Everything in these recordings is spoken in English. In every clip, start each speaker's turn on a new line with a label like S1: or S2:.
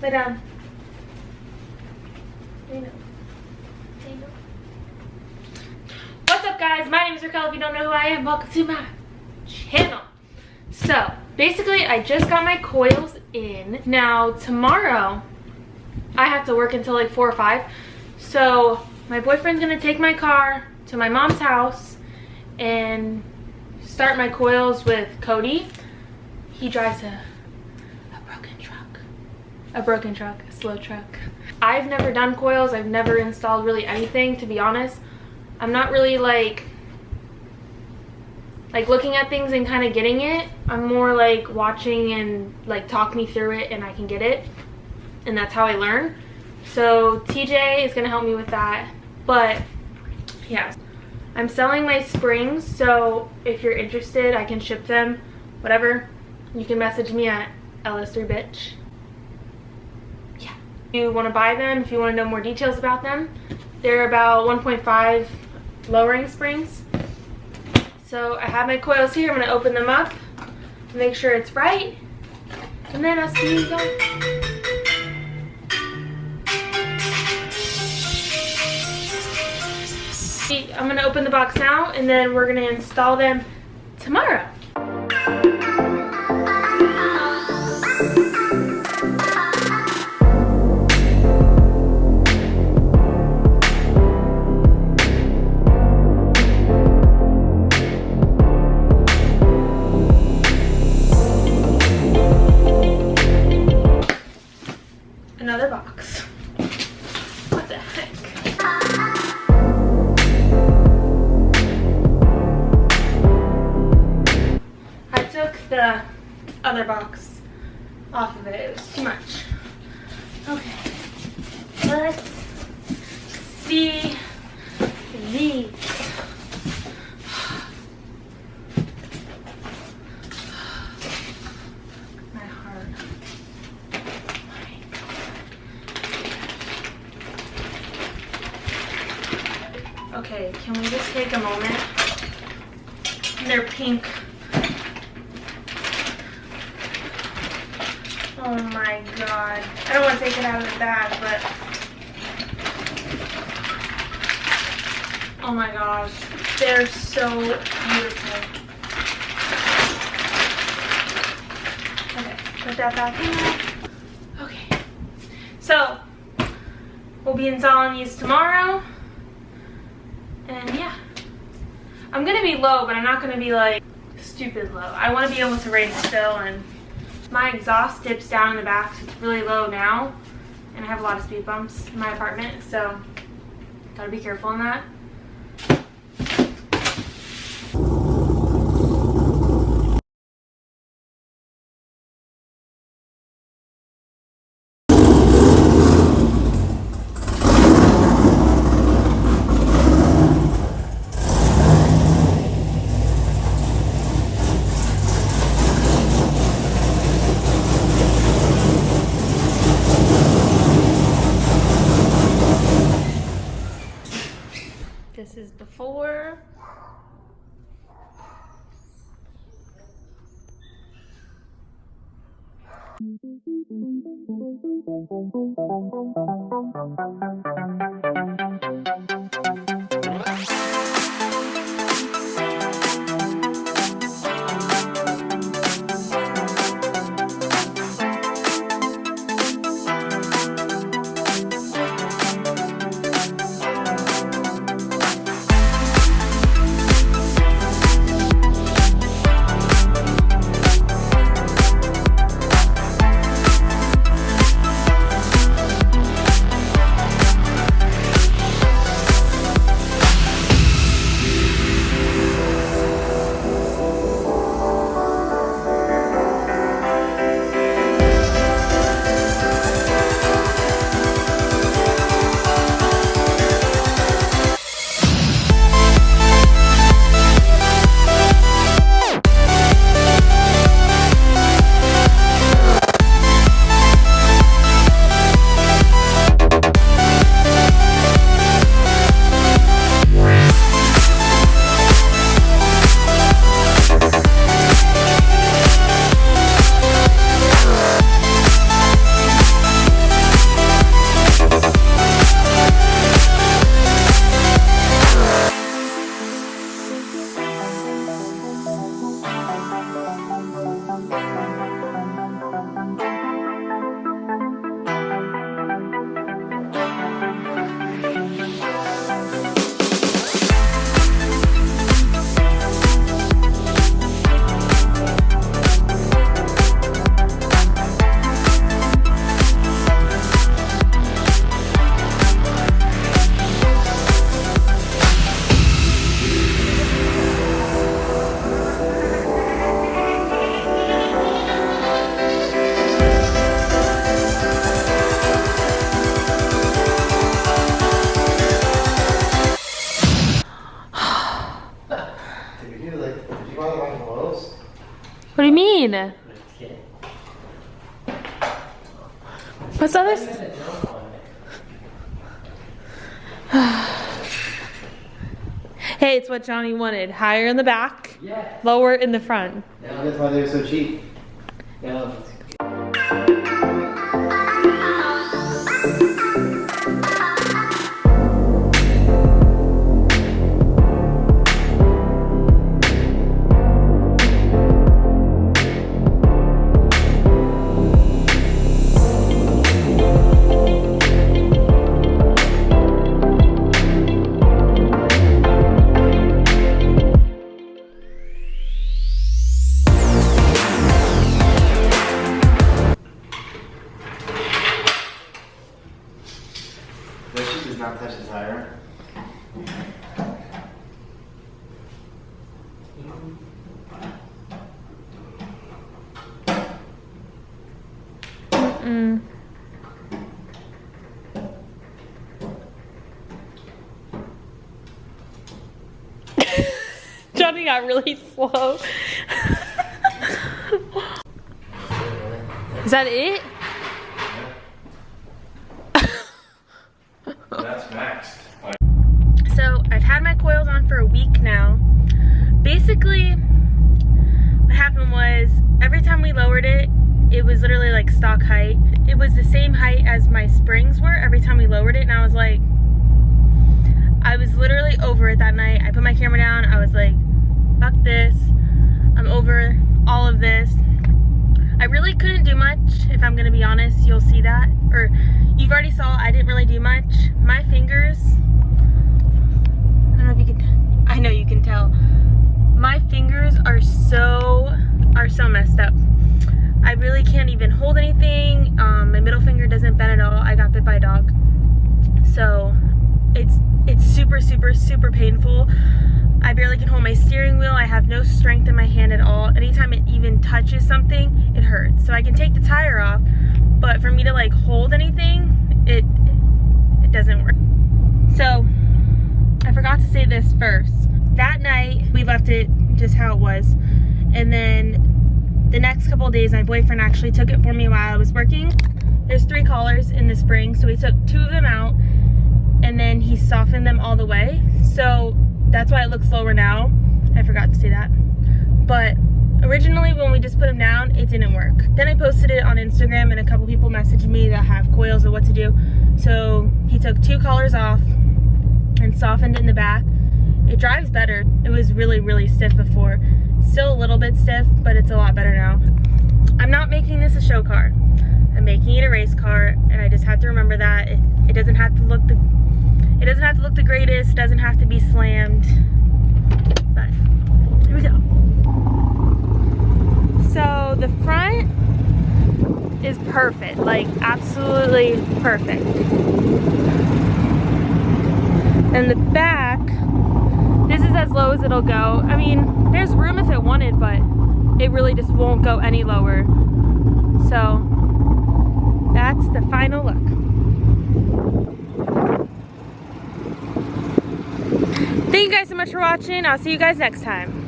S1: Lay down. There you go. There you go. What's up, guys? My name is Raquel. If you don't know who I am, welcome to my channel. So, basically, I just got my coils in. Now, tomorrow, I have to work until like 4 or 5. So, my boyfriend's gonna take my car to my mom's house and start my coils with Cody. He drives a slow truck. I've never done coils. I've never installed really anything, to be honest. I'm not really like looking at things and kind of getting it. I'm more like watching and like talk me through it and I can get it. And that's how I learn. So TJ is gonna help me with that. But yeah, I'm selling my springs, so if you're interested, I can ship them, whatever. You can message me at LS3bitch. Yeah. If you want to buy them, if you want to know more details about them, they're about 1.5 lowering springs. So I have my coils here. I'm going to open them up, make sure it's right, and then I'll see you guys. I'm going to open the box now, and then we're going to install them tomorrow. Another box. What the heck? I took the other box off of it. It was too much. Okay. Let's see these. My heart. Okay, can we just take a moment? They're pink. Oh my god. I don't want to take it out of the bag, but... oh my gosh. They're so beautiful. Okay, put that back in. Okay. So, we'll be installing these tomorrow. And yeah, I'm gonna be low, but I'm not gonna be like stupid low. I want to be able to raise still, and my exhaust dips down in the back, so it's really low now, and I have a lot of speed bumps in my apartment, so gotta be careful in that. This is before. do you mean? What's the other? Hey, it's what Johnny wanted. Higher in the back, lower in the front.
S2: Yeah, that's why they're so cheap. Yeah. Does not touch the tire.
S1: Johnny got really slow. Is that it?
S2: That's max.
S1: So I've had my coils on for a week now. Basically, what happened was every time we lowered it, it was literally like stock height. It was the same height as my springs were every time we lowered it, and I was like, I was literally over it that night. I put my camera down. I was like, fuck this. I'm over all of this. I really couldn't do much, if I'm gonna be honest. You'll see that, or you've already saw I didn't really do much. My fingers, I don't know if you can, I know you can tell. My fingers are so messed up. I really can't even hold anything. My middle finger doesn't bend at all. I got bit by a dog. So it's super painful. I barely can hold my steering wheel. I have no strength in my hand at all. Anytime it even touches something, it hurts. So I can take the tire off, but for me to like hold anything, it doesn't work. So I forgot to say this first. That night we left it just how it was, and then the next couple of days my boyfriend actually took it for me while I was working. There's 3 collars in the spring, so he took 2 of them out and then he softened them all the way. So that's why it looks lower now. I forgot to say that. But originally when we just put them down, it didn't work. Then I posted it on Instagram and a couple people messaged me that have coils of what to do. So he took 2 collars off and softened it in the back. It drives better. It was really stiff before. Still a little bit stiff, but it's a lot better now. I'm not making this a show car. I'm making it a race car, and I just have to remember that it doesn't have to look the greatest. It doesn't have to be slammed. But here we go. So the front is perfect, like absolutely perfect. And the back, this is as low as it'll go. I mean, there's room if it wanted, but it really just won't go any lower. So that's the final look. Thank you guys so much for watching. I'll see you guys next time.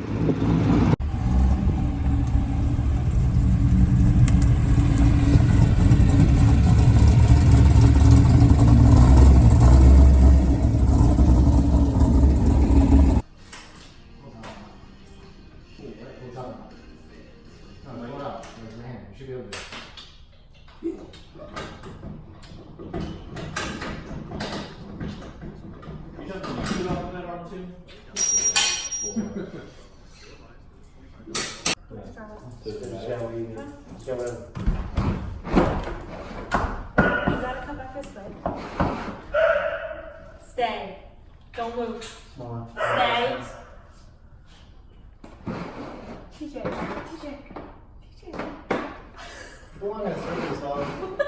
S2: You
S1: gotta come back this way. Stay. Don't move. Stay. TJ.
S2: Go on and say this, dog.